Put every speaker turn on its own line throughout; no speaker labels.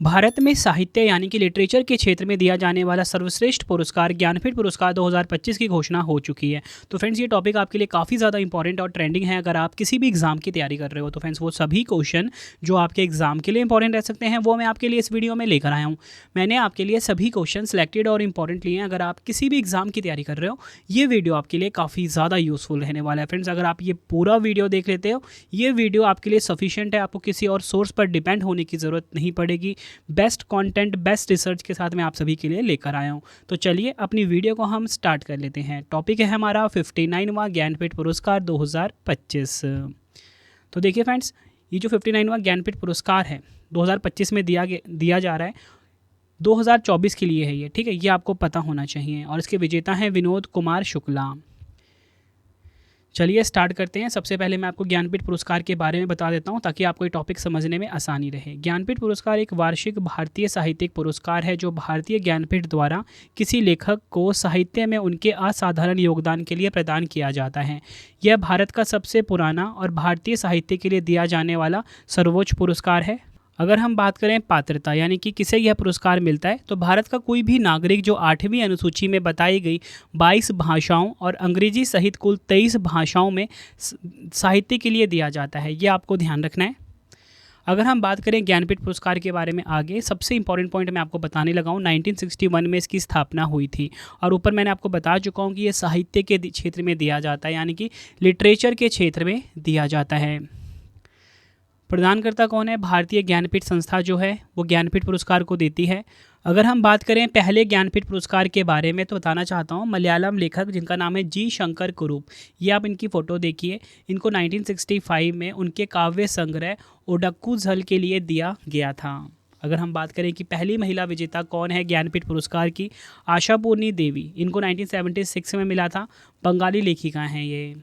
भारत में साहित्य यानी कि लिटरेचर के क्षेत्र में दिया जाने वाला सर्वश्रेष्ठ पुरस्कार ज्ञानपीठ पुरस्कार 2025 की घोषणा हो चुकी है। तो फ्रेंड्स ये टॉपिक आपके लिए काफ़ी ज़्यादा इंपॉर्टेंट और ट्रेंडिंग है। अगर आप किसी भी एग्जाम की तैयारी कर रहे हो तो फ्रेंड्स वो सभी क्वेश्चन जो आपके एग्जाम के लिए इंपॉर्टेंट रह सकते हैं वो मैं आपके लिए इस वीडियो में लेकर आया हूँ। मैंने आपके लिए सभी क्वेश्चन सेलेक्टेड और इंपॉर्टेंट लिए हैं। अगर आप किसी भी एग्जाम की तैयारी कर रहे हो ये वीडियो आपके लिए काफ़ी ज़्यादा यूज़फुल रहने वाला है। फ्रेंड्स अगर आप ये पूरा वीडियो देख लेते हो ये वीडियो आपके लिए सफिशिएंट है, आपको किसी और सोर्स पर डिपेंड होने की ज़रूरत नहीं पड़ेगी। बेस्ट कंटेंट बेस्ट रिसर्च के साथ मैं आप सभी के लिए लेकर आया हूँ। तो चलिए अपनी वीडियो को हम स्टार्ट कर लेते हैं। टॉपिक है हमारा 59वां ज्ञानपीठ पुरस्कार 2025। तो देखिए फ्रेंड्स ये जो 59वां ज्ञानपीठ पुरस्कार है 2025 में दिया जा रहा है, 2024 के लिए है ये, ठीक है, ये आपको पता होना चाहिए। और इसके विजेता हैं विनोद कुमार शुक्ला। चलिए स्टार्ट करते हैं। सबसे पहले मैं आपको ज्ञानपीठ पुरस्कार के बारे में बता देता हूं ताकि आपको ये टॉपिक समझने में आसानी रहे। ज्ञानपीठ पुरस्कार एक वार्षिक भारतीय साहित्यिक पुरस्कार है जो भारतीय ज्ञानपीठ द्वारा किसी लेखक को साहित्य में उनके असाधारण योगदान के लिए प्रदान किया जाता है। यह भारत का सबसे पुराना और भारतीय साहित्य के लिए दिया जाने वाला सर्वोच्च पुरस्कार है। अगर हम बात करें पात्रता यानी कि किसे यह पुरस्कार मिलता है तो भारत का कोई भी नागरिक जो 8वीं अनुसूची में बताई गई 22 भाषाओं और अंग्रेजी सहित कुल 23 भाषाओं में साहित्य के लिए दिया जाता है, ये आपको ध्यान रखना है। अगर हम बात करें ज्ञानपीठ पुरस्कार के बारे में आगे, सबसे इंपॉर्टेंट पॉइंट मैं आपको बताने लगा हूँ। 1961 में इसकी स्थापना हुई थी और ऊपर मैंने आपको बता चुका हूँ कि ये साहित्य के क्षेत्र में दिया जाता है यानी कि लिटरेचर के क्षेत्र में दिया जाता है। प्रदानकर्ता कौन है? भारतीय ज्ञानपीठ संस्था जो है वो ज्ञानपीठ पुरस्कार को देती है। अगर हम बात करें पहले ज्ञानपीठ पुरस्कार के बारे में तो बताना चाहता हूँ मलयालम लेखक जिनका नाम है जी शंकर कुरूप, ये आप इनकी फ़ोटो देखिए। इनको 1965 में उनके काव्य संग्रह ओडक्कू झल के लिए दिया गया था। अगर हम बात करें कि पहली महिला विजेता कौन है ज्ञानपीठ पुरस्कार की, आशापूर्णी देवी, इनको 1976 में मिला था। बंगाली लेखिका हैं ये।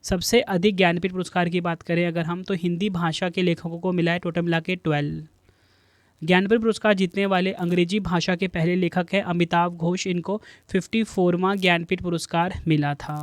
सबसे अधिक ज्ञानपीठ पुरस्कार की बात करें अगर हम तो हिंदी भाषा के लेखकों को मिला है टोटल मिला के 12। ज्ञानपीठ पुरस्कार जीतने वाले अंग्रेजी भाषा के पहले लेखक हैं अमिताभ घोष, इनको 54वां ज्ञानपीठ पुरस्कार मिला था।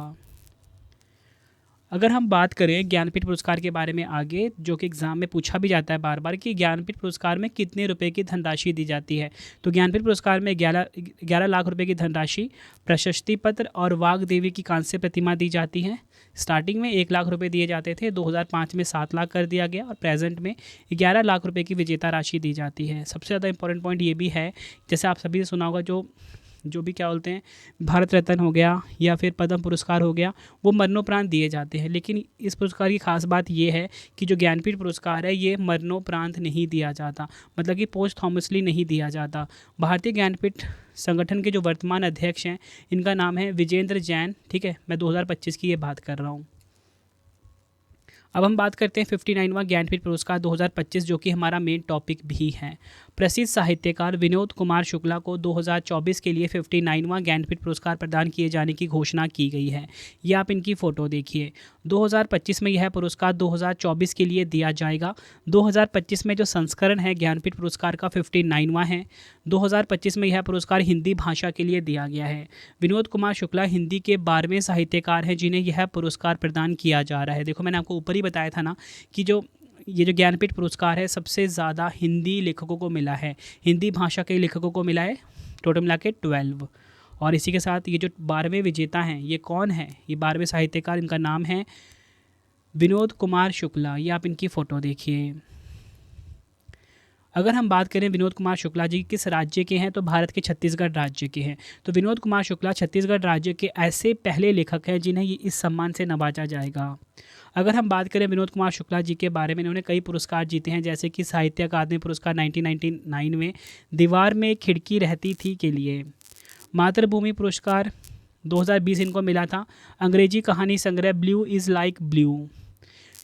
अगर हम बात करें ज्ञानपीठ पुरस्कार के बारे में आगे, जो कि एग्जाम में पूछा भी जाता है बार बार कि ज्ञानपीठ पुरस्कार में कितने रुपए की धनराशि दी जाती है, तो ज्ञानपीठ पुरस्कार में 11 लाख रुपए की धनराशि, प्रशस्ति पत्र और वाग देवी की कांस्य प्रतिमा दी जाती है। स्टार्टिंग में 1 लाख रुपए दिए जाते थे, 2005 में 7 लाख कर दिया गया और प्रेजेंट में 11 लाख रुपए की विजेता राशि दी जाती है। सबसे ज़्यादा इंपॉर्टेंट पॉइंट ये भी है, जैसे आप सभी ने सुना होगा जो भी क्या बोलते हैं भारत रत्न हो गया या फिर पद्म पुरस्कार हो गया, वो मरणोपरांत दिए जाते हैं। लेकिन इस पुरस्कार की खास बात ये है कि जो ज्ञानपीठ पुरस्कार है ये मरणोपरांत नहीं दिया जाता, मतलब कि पोस्टथॉमसली नहीं दिया जाता। भारतीय ज्ञानपीठ संगठन के जो वर्तमान अध्यक्ष हैं इनका नाम है विजेंद्र जैन, ठीक है, मैं 2025 की ये बात कर रहा हूँ। अब हम बात करते हैं 59वां ज्ञानपीठ पुरस्कार 2025 जो कि हमारा मेन टॉपिक भी है। प्रसिद्ध साहित्यकार विनोद कुमार शुक्ला को 2024 के लिए 59वां ज्ञानपीठ पुरस्कार प्रदान किए जाने की घोषणा की गई है। ये आप इनकी फ़ोटो देखिए। 2025 में यह पुरस्कार 2024 के लिए दिया जाएगा। 2025 में जो संस्करण है ज्ञानपीठ पुरस्कार का 59वां है। 2025 में यह पुरस्कार हिंदी भाषा के लिए दिया गया है। विनोद कुमार शुक्ला हिंदी के 12वें साहित्यकार हैं जिन्हें यह पुरस्कार प्रदान किया जा रहा है। देखो मैंने आपको ऊपर ही बताया था ना कि ये जो ज्ञानपीठ पुरस्कार है सबसे ज़्यादा हिंदी लेखकों को मिला है, हिंदी भाषा के लेखकों को मिला है, टोटल मिला के 12। और इसी के साथ ये जो 12वें विजेता हैं ये कौन है? ये 12वें साहित्यकार, इनका नाम है विनोद कुमार शुक्ला। ये आप इनकी फ़ोटो देखिए। अगर हम बात करें विनोद कुमार शुक्ला जी किस राज्य के हैं तो भारत के छत्तीसगढ़ राज्य के हैं। तो विनोद कुमार शुक्ला छत्तीसगढ़ राज्य के ऐसे पहले लेखक हैं जिन्हें इस सम्मान से नवाजा जाएगा। अगर हम बात करें विनोद कुमार शुक्ला जी के बारे में, इन्होंने कई पुरस्कार जीते हैं जैसे कि साहित्य अकादमी पुरस्कार 1999 में दीवार में खिड़की रहती थी के लिए, मातृभूमि पुरस्कार 2020 इनको मिला था, अंग्रेजी कहानी संग्रह blue is like blue,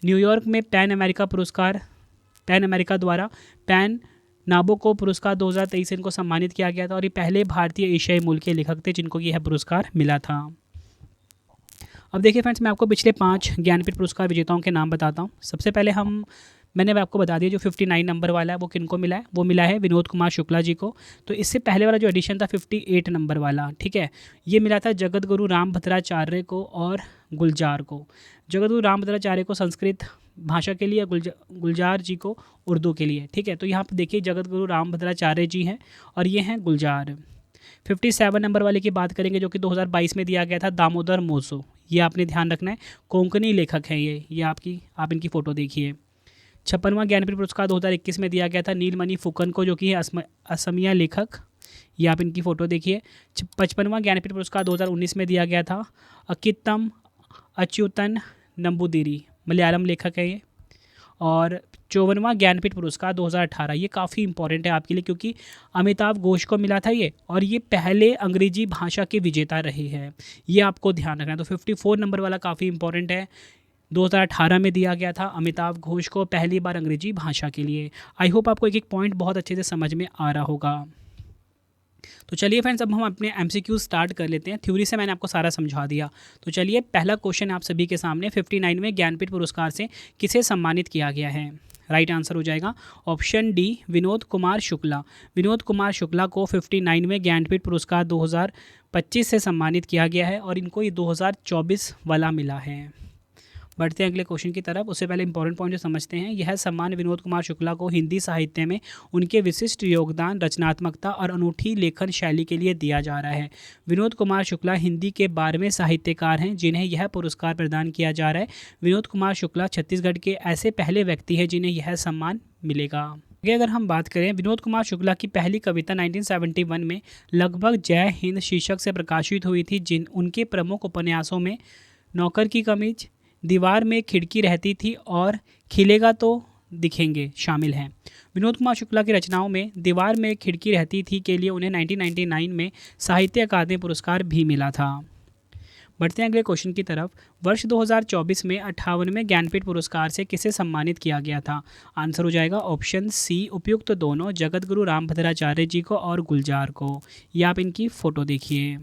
New York में पैन अमेरिका पुरस्कार, पैन अमेरिका द्वारा पैन नाबोको पुरस्कार 2023 इनको सम्मानित किया गया था और ये पहले भारतीय एशियाई मूल के लेखक थे जिनको यह पुरस्कार मिला था। अब देखिए फ्रेंड्स मैं आपको पिछले 5 ज्ञानपीठ पुरस्कार विजेताओं के नाम बताता हूँ। सबसे पहले मैंने आपको बता दिया जो 59 नंबर वाला है वो किनको मिला है, वो मिला है विनोद कुमार शुक्ला जी को। तो इससे पहले वाला जो एडिशन था 58 नंबर वाला, ठीक है, ये मिला था जगत गुरु रामभद्राचार्य को और गुलजार को। जगत गुरु रामभद्राचार्य को संस्कृत भाषा के लिए, गुलजार जी को उर्दू के लिए। ठीक है, तो यहाँ पर देखिए जगत गुरु रामभद्राचार्य जी हैं और ये हैं गुलजार। 57 नंबर वाले की बात करेंगे जो कि 2022 में दिया गया था, दामोदर मोसो। ये आपने ध्यान रखना है, कोंकणी लेखक हैं ये आप इनकी फ़ोटो देखिए। 56वां ज्ञानपीठ पुरस्कार 2021 में दिया गया था नीलमणि फुकन को, जो कि है असमिया लेखक। ये आप इनकी फ़ोटो देखिए। 55वां ज्ञानपीठ पुरस्कार 2019 में दिया गया था अकित्तम अच्युतन नंबूदिरी, मलयालम लेखक है ये। और 54वां ज्ञानपीठ पुरस्कार 2018, ये काफ़ी इंपॉर्टेंट है आपके लिए क्योंकि अमिताभ घोष को मिला था ये, और ये पहले अंग्रेजी भाषा के विजेता रहे हैं, ये आपको ध्यान रखना है। तो 54 नंबर वाला काफ़ी इंपॉर्टेंट है, 2018 में दिया गया था अमिताभ घोष को पहली बार अंग्रेजी भाषा के लिए। आई होप आपको एक एक पॉइंट बहुत अच्छे से समझ में आ रहा होगा। तो चलिए फ्रेंड्स, अब हम अपने MCQ स्टार्ट कर लेते हैं। थ्योरी से मैंने आपको सारा समझा दिया। तो चलिए पहला क्वेश्चन आप सभी के सामने, 59वें ज्ञानपीठ पुरस्कार से किसे सम्मानित किया गया है? राइट आंसर हो जाएगा ऑप्शन डी, विनोद कुमार शुक्ला। विनोद कुमार शुक्ला को 59वें ज्ञानपीठ पुरस्कार 2025 से सम्मानित किया गया है और इनको ये 2024 वाला मिला है। बढ़ते हैं अगले क्वेश्चन की तरफ। उससे पहले इंपॉर्टेंट पॉइंट जो समझते हैं, यह सम्मान विनोद कुमार शुक्ला को हिंदी साहित्य में उनके विशिष्ट योगदान, रचनात्मकता और अनूठी लेखन शैली के लिए दिया जा रहा है। विनोद कुमार शुक्ला हिंदी के 12वें साहित्यकार हैं जिन्हें यह पुरस्कार प्रदान किया जा रहा है। विनोद कुमार शुक्ला छत्तीसगढ़ के ऐसे पहले व्यक्ति हैं जिन्हें यह सम्मान मिलेगा। आगे अगर हम बात करें, विनोद कुमार शुक्ला की पहली कविता 1971 में लगभग जय हिंद शीर्षक से प्रकाशित हुई थी। जिन उनके प्रमुख उपन्यासों में नौकर की कमीज, दीवार में खिड़की रहती थी और खिलेगा तो दिखेंगे शामिल हैं। विनोद कुमार शुक्ला की रचनाओं में दीवार में खिड़की रहती थी के लिए उन्हें 1999 में साहित्य अकादमी पुरस्कार भी मिला था। बढ़ते हैं अगले क्वेश्चन की तरफ। वर्ष 2024 में 58वें ज्ञानपीठ पुरस्कार से किसे सम्मानित किया गया था? आंसर हो जाएगा ऑप्शन सी, उपयुक्त दोनों, जगत गुरु रामभद्राचार्य जी को और गुलजार को। ये आप इनकी फ़ोटो देखिए।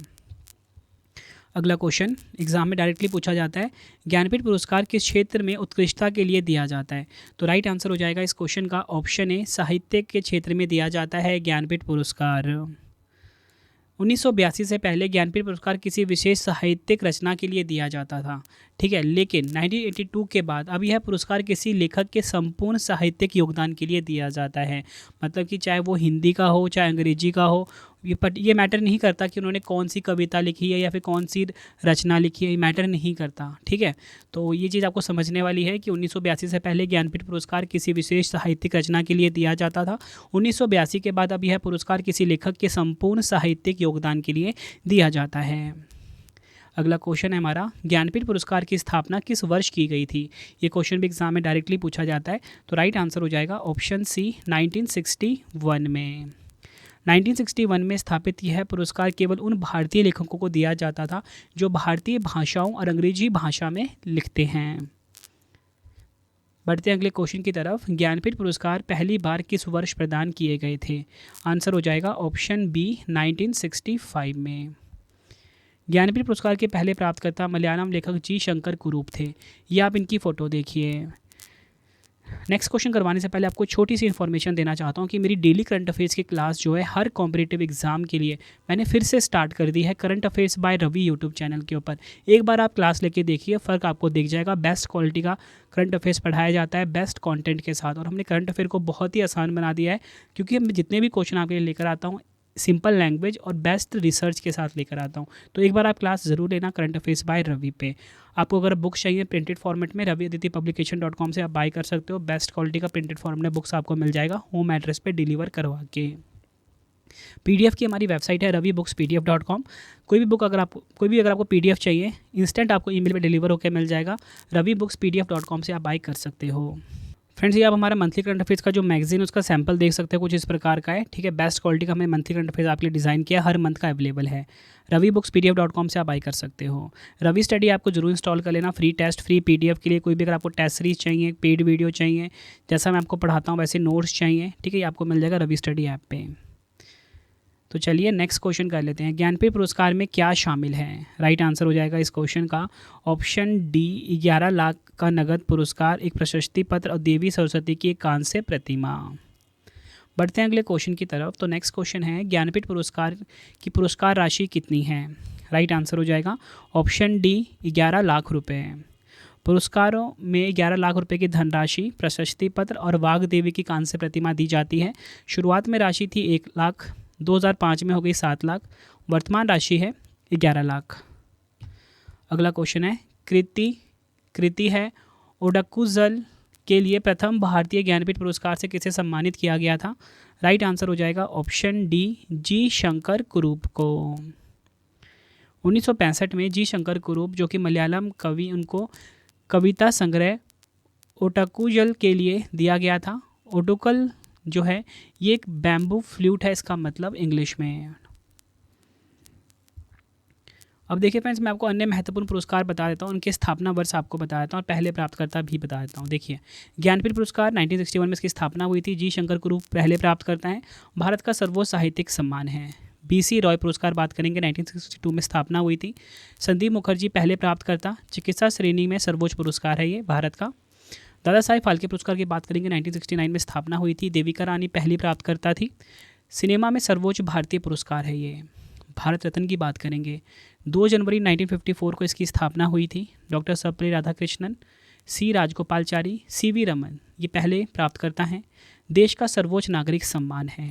अगला क्वेश्चन एग्जाम में डायरेक्टली पूछा जाता है, ज्ञानपीठ पुरस्कार किस क्षेत्र में उत्कृष्टता के लिए दिया जाता है? तो राइट आंसर हो जाएगा इस क्वेश्चन का ऑप्शन ए, साहित्य के क्षेत्र में दिया जाता है ज्ञानपीठ पुरस्कार। 1982 से पहले ज्ञानपीठ पुरस्कार किसी विशेष साहित्यिक रचना के लिए दिया जाता था। ठीक है, लेकिन 1982 के बाद अब यह पुरस्कार किसी लेखक के संपूर्ण साहित्यिक योगदान के लिए दिया जाता है। मतलब कि चाहे वो हिंदी का हो चाहे अंग्रेजी का हो, ये मैटर नहीं करता कि उन्होंने कौन सी कविता लिखी है या फिर कौन सी रचना लिखी है, ये मैटर नहीं करता। ठीक है, तो ये चीज़ आपको समझने वाली है कि 1982 से पहले ज्ञानपीठ पुरस्कार किसी विशेष साहित्यिक रचना के लिए दिया जाता था। 1982 के बाद अब यह पुरस्कार किसी लेखक के संपूर्ण साहित्यिक योगदान के लिए दिया जाता है। अगला क्वेश्चन है हमारा, ज्ञानपीठ पुरस्कार की स्थापना किस वर्ष की गई थी? ये क्वेश्चन भी एग्जाम में डायरेक्टली पूछा जाता है। तो राइट आंसर हो जाएगा ऑप्शन सी, 1961 में। 1961 में स्थापित यह पुरस्कार केवल उन भारतीय लेखकों को दिया जाता था जो भारतीय भाषाओं और अंग्रेजी भाषा में लिखते हैं। बढ़ते हैं अगले क्वेश्चन की तरफ। ज्ञानपीठ पुरस्कार पहली बार किस वर्ष प्रदान किए गए थे? आंसर हो जाएगा ऑप्शन बी, 1965 में। ज्ञानपीठ पुरस्कार के पहले प्राप्तकर्ता मलयालम लेखक जी शंकर कुरूप थे। ये आप इनकी फ़ोटो देखिए। नेक्स्ट क्वेश्चन करवाने से पहले आपको छोटी सी इन्फॉर्मेशन देना चाहता हूँ कि मेरी डेली करंट अफेयर्स की क्लास जो है हर कॉम्पिटिटिव एग्जाम के लिए मैंने फिर से स्टार्ट कर दी है, current affairs by Ravi YouTube channel के ऊपर। एक बार आप क्लास लेके देखिए, फ़र्क आपको दिख जाएगा। बेस्ट क्वालिटी का करंट अफेयर्स पढ़ाया जाता है बेस्ट कंटेंट के साथ, और हमने करंट अफेयर को बहुत ही आसान बना दिया है क्योंकि मैं जितने भी क्वेश्चन आपके लिए लेकर आता हूँ सिंपल लैंग्वेज और बेस्ट रिसर्च के साथ लेकर आता हूँ। तो एक बार आप क्लास ज़रूर लेना करंट अफेयर्स बाय रवि पे। आपको अगर बुक्स चाहिए प्रिंटेड फॉर्मेट में, raviaditipublication.com से आप बाय कर सकते हो। बेस्ट क्वालिटी का प्रिंटेड फॉर्मेट में बुक्स आपको मिल जाएगा होम एड्रेस पे डिलीवर करवा के। PDF की हमारी वेबसाइट है ravibookspdf.com। कोई भी अगर आपको PDF चाहिए इंस्टेंट आपको ईमेल पे डिलीवर होकर मिल जाएगा। ravibookspdf.com से आप बाय कर सकते हो। फ्रेंड्स, ये आप हमारा मंथली करंट अफेयर्स का जो मैगजीन उसका सैंपल देख सकते हैं, कुछ इस प्रकार का है। ठीक है, बेस्ट क्वालिटी का हमने मंथली करंट अफेयर्स आपके लिए डिज़ाइन किया, हर मंथ का अवेलेबल है। ravibookspdf.com से आप बाई कर सकते हो। रवि स्टडी आपको जरूर इंस्टॉल कर लेना, फ्री टेस्ट फ्री PDF के लिए। कोई भी अगर आपको टेस्ट सीरीज चाहिए, पेड वीडियो चाहिए, जैसा मैं आपको पढ़ाता हूँ वैसे नोट्स चाहिए, ठीक है, ये आपको मिल जाएगा रवि स्टडी ऐप पे। तो चलिए नेक्स्ट क्वेश्चन कर लेते हैं। ज्ञानपीठ पुरस्कार में क्या शामिल है? राइट आंसर हो जाएगा इस क्वेश्चन का ऑप्शन डी, 11 लाख का नगद पुरस्कार, एक प्रशस्ति पत्र और देवी सरस्वती की एक कांस्य प्रतिमा। बढ़ते हैं अगले क्वेश्चन की तरफ। तो नेक्स्ट क्वेश्चन है, ज्ञानपीठ पुरस्कार की पुरस्कार राशि कितनी है? राइट आंसर हो जाएगा ऑप्शन डी, 11 लाख रुपए। पुरस्कारों में 11 लाख रुपए की धनराशि, प्रशस्ति पत्र और वाघ देवी की कांस्य प्रतिमा दी जाती है। शुरुआत में राशि थी 1 लाख, 2005 में हो गई 7 लाख, वर्तमान राशि है 11 लाख। अगला क्वेश्चन है कृति है ओडक्कू जल के लिए प्रथम भारतीय ज्ञानपीठ पुरस्कार से किसे सम्मानित किया गया था? राइट आंसर हो जाएगा ऑप्शन डी, जी शंकर कुरूप को। 1965 में जी शंकर कुरूप जो कि मलयालम कवि, उनको कविता संग्रह ओटक्कूजल के लिए दिया गया था। ओडुकल जो है ये एक बैम्बू फ्लूट है, इसका मतलब इंग्लिश में। अब देखिए फ्रेंड्स, मैं आपको अन्य महत्वपूर्ण पुरस्कार बता देता हूँ, उनके स्थापना वर्ष आपको बता देता हूँ और पहले प्राप्तकर्ता भी बता देता हूँ। देखिए, ज्ञानपीठ पुरस्कार 1961 में इसकी स्थापना हुई थी। जी शंकर कुरूप पहले प्राप्तकर्ता हैं। भारत का सर्वोच्च साहित्यिक सम्मान है। BC रॉय पुरस्कार बात करेंगे, 1962 में स्थापना हुई थी। संदीप मुखर्जी पहले प्राप्तकर्ता, चिकित्सा श्रेणी में सर्वोच्च पुरस्कार है ये भारत का। दादा साहेब फाल्के पुरस्कार की बात करेंगे, 1969 में स्थापना हुई थी। देविका रानी पहली प्राप्तकर्ता थी। सिनेमा में सर्वोच्च भारतीय पुरस्कार है ये। भारत रत्न की बात करेंगे, 2 जनवरी 1954 को इसकी स्थापना हुई थी। Doctor Sarvepalli Radhakrishnan, C Rajagopalachari, CV Raman ये पहले प्राप्तकर्ता हैं। देश का सर्वोच्च नागरिक सम्मान है।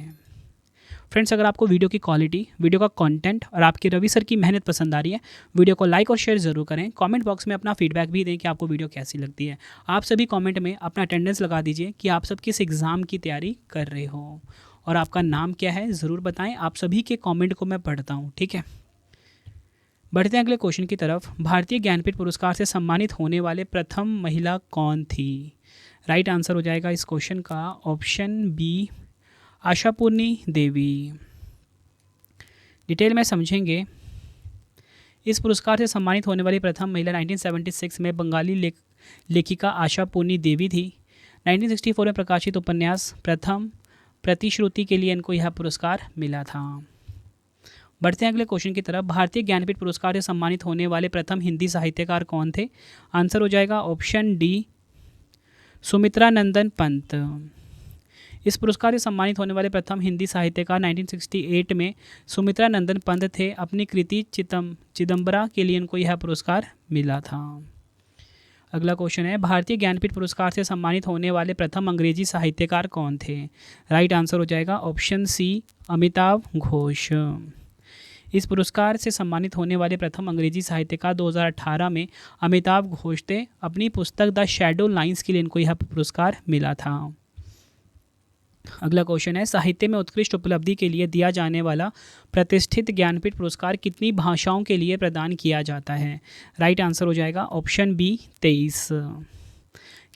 फ्रेंड्स, अगर आपको वीडियो की क्वालिटी, वीडियो का कंटेंट और आपके रवि सर की मेहनत पसंद आ रही है, वीडियो को लाइक और शेयर ज़रूर करें। कमेंट बॉक्स में अपना फीडबैक भी दें कि आपको वीडियो कैसी लगती है। आप सभी कमेंट में अपना अटेंडेंस लगा दीजिए कि आप सब किस एग्ज़ाम की तैयारी कर रहे हो और आपका नाम क्या है ज़रूर बताएं। आप सभी के कमेंट को मैं पढ़ता हूँ, ठीक है। बढ़ते हैं अगले क्वेश्चन की तरफ। भारतीय ज्ञानपीठ पुरस्कार से सम्मानित होने वाले प्रथम महिला कौन थी? राइट आंसर हो जाएगा इस क्वेश्चन का ऑप्शन बी, आशापूर्णी देवी। डिटेल में समझेंगे। इस पुरस्कार से सम्मानित होने वाली प्रथम महिला 1976 में बंगाली लेखिका आशापूर्णी देवी थी। 1964 में प्रकाशित उपन्यास प्रथम प्रतिश्रुति के लिए इनको यह पुरस्कार मिला था। बढ़ते हैं अगले क्वेश्चन की तरफ। भारतीय ज्ञानपीठ पुरस्कार से सम्मानित होने वाले प्रथम हिंदी साहित्यकार कौन थे? आंसर हो जाएगा ऑप्शन डी, सुमित्रा नंदन पंत। इस पुरस्कार से सम्मानित होने वाले प्रथम हिंदी साहित्यकार 1968 में सुमित्रा नंदन पंत थे। अपनी कृति चिदम्बरा के लिए इनको यह पुरस्कार मिला था। अगला क्वेश्चन है, भारतीय ज्ञानपीठ पुरस्कार से सम्मानित होने वाले प्रथम अंग्रेजी साहित्यकार कौन थे? राइट आंसर हो जाएगा ऑप्शन सी, अमिताव घोष। इस पुरस्कार से सम्मानित होने वाले प्रथम अंग्रेजी साहित्यकार 2018 में अमिताव घोष थे। अपनी पुस्तक द शैडो लाइन्स के लिए इनको यह पुरस्कार मिला था। अगला क्वेश्चन है, साहित्य में उत्कृष्ट उपलब्धि के लिए दिया जाने वाला प्रतिष्ठित ज्ञानपीठ पुरस्कार कितनी भाषाओं के लिए प्रदान किया जाता है? राइट आंसर हो जाएगा ऑप्शन बी, 23।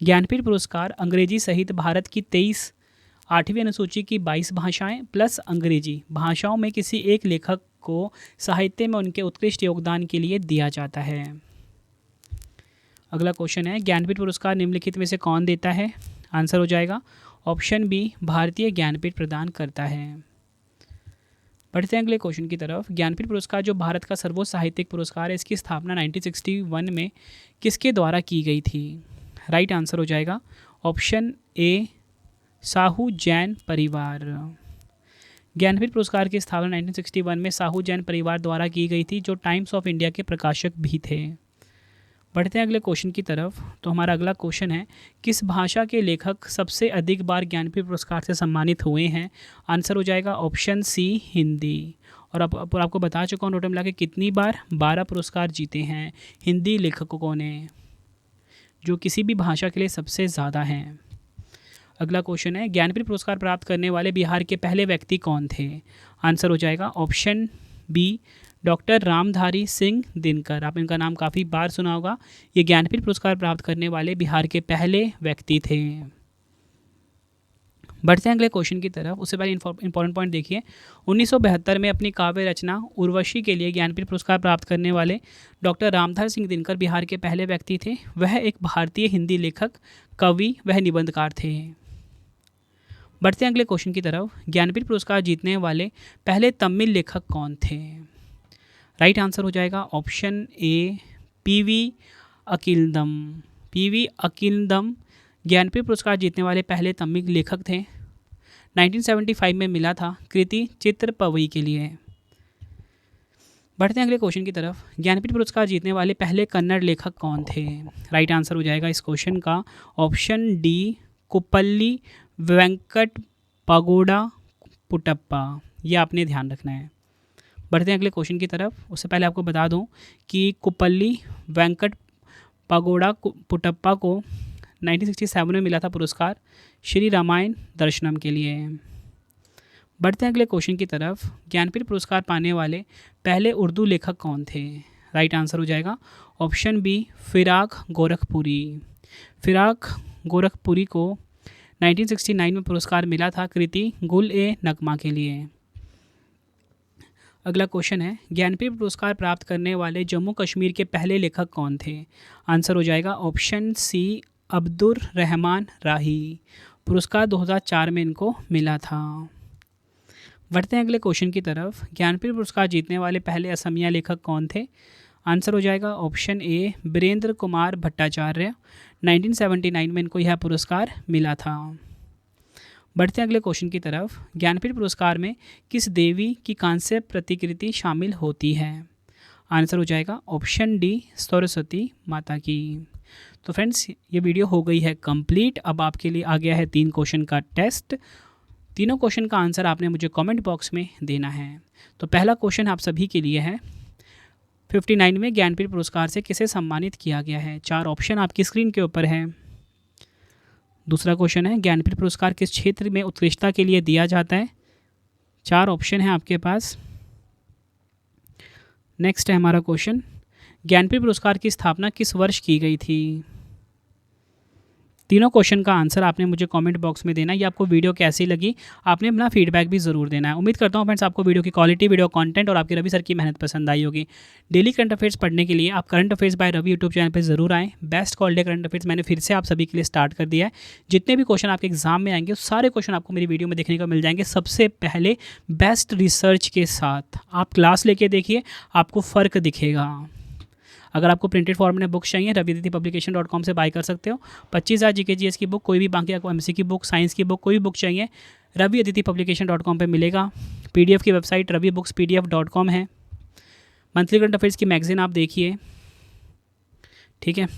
ज्ञानपीठ पुरस्कार अंग्रेजी सहित भारत की 23 8वीं अनुसूची की 22 भाषाएं प्लस अंग्रेजी भाषाओं में किसी एक लेखक को साहित्य में उनके उत्कृष्ट योगदान के लिए दिया जाता है। अगला क्वेश्चन है, ज्ञानपीठ पुरस्कार निम्नलिखित में से कौन देता है? आंसर हो जाएगा ऑप्शन बी, भारतीय ज्ञानपीठ प्रदान करता है। बढ़ते हैं अगले क्वेश्चन की तरफ। ज्ञानपीठ पुरस्कार जो भारत का सर्वोच्च साहित्यिक पुरस्कार है, इसकी स्थापना 1961 में किसके द्वारा की गई थी? राइट आंसर हो जाएगा ऑप्शन ए, साहू जैन परिवार। ज्ञानपीठ पुरस्कार की स्थापना 1961 में साहू जैन परिवार द्वारा की गई थी, जो टाइम्स ऑफ इंडिया के प्रकाशक भी थे। बढ़ते हैं अगले क्वेश्चन की तरफ। तो हमारा अगला क्वेश्चन है, किस भाषा के लेखक सबसे अधिक बार ज्ञानपीठ पुरस्कार से सम्मानित हुए हैं? आंसर हो जाएगा ऑप्शन सी, हिंदी। और अब आपको बता चुका हूँ टोटल मिला के कितनी बार 12 पुरस्कार जीते हैं हिंदी लेखकों ने, जो किसी भी भाषा के लिए सबसे ज़्यादा हैं। अगला क्वेश्चन है, ज्ञानपीठ पुरस्कार प्राप्त करने वाले बिहार के पहले व्यक्ति कौन थे? आंसर हो जाएगा option B, doctor Ramdhari Singh Dinkar. आप इनका नाम काफ़ी बार सुना होगा। ये ज्ञानपीठ पुरस्कार प्राप्त करने वाले बिहार के पहले व्यक्ति थे। बढ़ते हैं अगले क्वेश्चन की तरफ। उससे पहले इंपॉर्टेंट पॉइंट देखिए, 1972 में अपनी काव्य रचना उर्वशी के लिए ज्ञानपीठ पुरस्कार प्राप्त करने वाले डॉक्टर रामधारी सिंह दिनकर बिहार के पहले व्यक्ति थे। वह एक भारतीय हिंदी लेखक, कवि व निबंधकार थे। बढ़ते हैं अगले क्वेश्चन की तरफ। ज्ञानपीठ पुरस्कार जीतने वाले पहले तमिल लेखक कौन थे? राइट आंसर हो जाएगा option A, PV Akilandam. PV Akilandam Jnanpith पुरस्कार जीतने वाले पहले तमिल लेखक थे। 1975 में मिला था कृति चित्रपवई के लिए। बढ़ते हैं अगले क्वेश्चन की तरफ। ज्ञानपीठ पुरस्कार जीतने वाले पहले कन्नड़ लेखक कौन थे? राइट आंसर हो जाएगा इस क्वेश्चन का option D, कुप्पल्ली Venkat pagoda Puttappa. ये आपने ध्यान रखना है। बढ़ते हैं अगले क्वेश्चन की तरफ। उससे पहले आपको बता दूं कि कुप्पल्ली वेंकट पगोड़ा पुटप्पा को 1967 में मिला था पुरस्कार श्री रामायण दर्शनम के लिए। बढ़ते हैं अगले क्वेश्चन की तरफ। ज्ञानपीठ पुरस्कार पाने वाले पहले उर्दू लेखक कौन थे? राइट आंसर हो जाएगा ऑप्शन बी, फिराक गोरखपुरी। फिराक गोरखपुरी को 1969 में पुरस्कार मिला था कृति गुल ए नगमा के लिए। अगला क्वेश्चन है, ज्ञानपीठ पुरस्कार प्राप्त करने वाले जम्मू कश्मीर के पहले लेखक कौन थे? आंसर हो जाएगा ऑप्शन सी, अब्दुर रहमान राही। पुरस्कार 2004 में इनको मिला था। बढ़ते हैं अगले क्वेश्चन की तरफ। ज्ञानपीठ पुरस्कार जीतने वाले पहले असमिया लेखक कौन थे? आंसर हो जाएगा ऑप्शन ए, बीरेंद्र कुमार भट्टाचार्य। 1979 में इनको यह पुरस्कार मिला था। बढ़ते हैं अगले क्वेश्चन की तरफ। ज्ञानपीठ पुरस्कार में किस देवी की कांस्य प्रतिकृति शामिल होती है? आंसर हो जाएगा ऑप्शन डी, सरस्वती माता की। तो फ्रेंड्स, ये वीडियो हो गई है कंप्लीट। अब आपके लिए आ गया है 3 क्वेश्चन का टेस्ट। तीनों क्वेश्चन का आंसर आपने मुझे कमेंट बॉक्स में देना है। तो पहला क्वेश्चन आप सभी के लिए है, 59 में ज्ञानपीठ पुरस्कार से किसे सम्मानित किया गया है? 4 ऑप्शन आपकी स्क्रीन के ऊपर है। दूसरा क्वेश्चन है, ज्ञानपीठ पुरस्कार किस क्षेत्र में उत्कृष्टता के लिए दिया जाता है? 4 ऑप्शन है आपके पास। नेक्स्ट है हमारा क्वेश्चन, ज्ञानपीठ पुरस्कार की स्थापना किस वर्ष की गई थी? तीनों क्वेश्चन का आंसर आपने मुझे कमेंट बॉक्स में देना है। ये आपको वीडियो कैसी लगी आपने अपना फीडबैक भी ज़रूर देना है। उम्मीद करता हूँ फ्रेंड्स आपको वीडियो की क्वालिटी, वीडियो कंटेंट और आपकी रवि सर की मेहनत पसंद आई होगी। डेली करंट अफेयर्स पढ़ने के लिए आप current affairs by Ravi YouTube channel पर ज़रूर आएँ। बेस्ट क्वालिटी करंट अफेयर्स मैंने फिर से आप सभी के लिए स्टार्ट कर दिया है। जितने भी क्वेश्चन आपके एग्जाम में आएंगे सारे क्वेश्चन आपको मेरी वीडियो में देखने को मिल जाएंगे। सबसे पहले बेस्ट रिसर्च के साथ आप क्लास लेके देखिए, आपको फ़र्क दिखेगा। अगर आपको प्रिंटेड फॉर्म में बुक्स चाहिए raviaditipublication.com से बाय कर सकते हो। 25,000 GK/GS की बुक, कोई भी बाकी आपको MSc की बुक, साइंस की बुक, कोई भी बुक चाहिए raviaditipublication.com पे मिलेगा। PDF की वेबसाइट ravibookspdf.com है। मंथली करंट अफेयर्स की मैगजीन आप देखिए, ठीक है।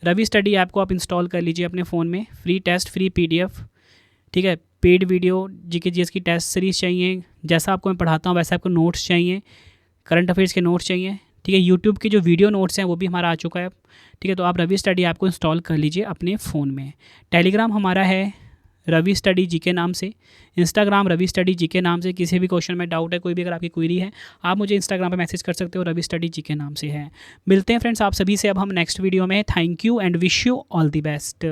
रवि स्टडी ऐप को आप इंस्टॉल कर लीजिए अपने फ़ोन में। फ्री टेस्ट, फ्री PDF, ठीक है। पेड वीडियो GK/GS की टेस्ट सीरीज़ चाहिए, जैसा आपको मैं पढ़ाता हूँ वैसे आपको नोट्स चाहिए, करंट अफेयर्स के नोट्स चाहिए, ठीक है। यूट्यूब की जो वीडियो नोट्स हैं वो भी हमारा आ चुका है, ठीक है। तो आप रवि स्टडी ऐप को इंस्टॉल कर लीजिए अपने फ़ोन में। टेलीग्राम हमारा है रवि स्टडी GK नाम से, इंस्टाग्राम रवि स्टडी GK नाम से। किसी भी क्वेश्चन में डाउट है, कोई भी अगर आपकी क्वेरी है, आप मुझे इंस्टाग्राम पे मैसेज कर सकते हो, रवि स्टडी GK नाम से है। मिलते हैं फ्रेंड्स आप सभी से अब हम नेक्स्ट वीडियो में। Thank you and wish you all the best.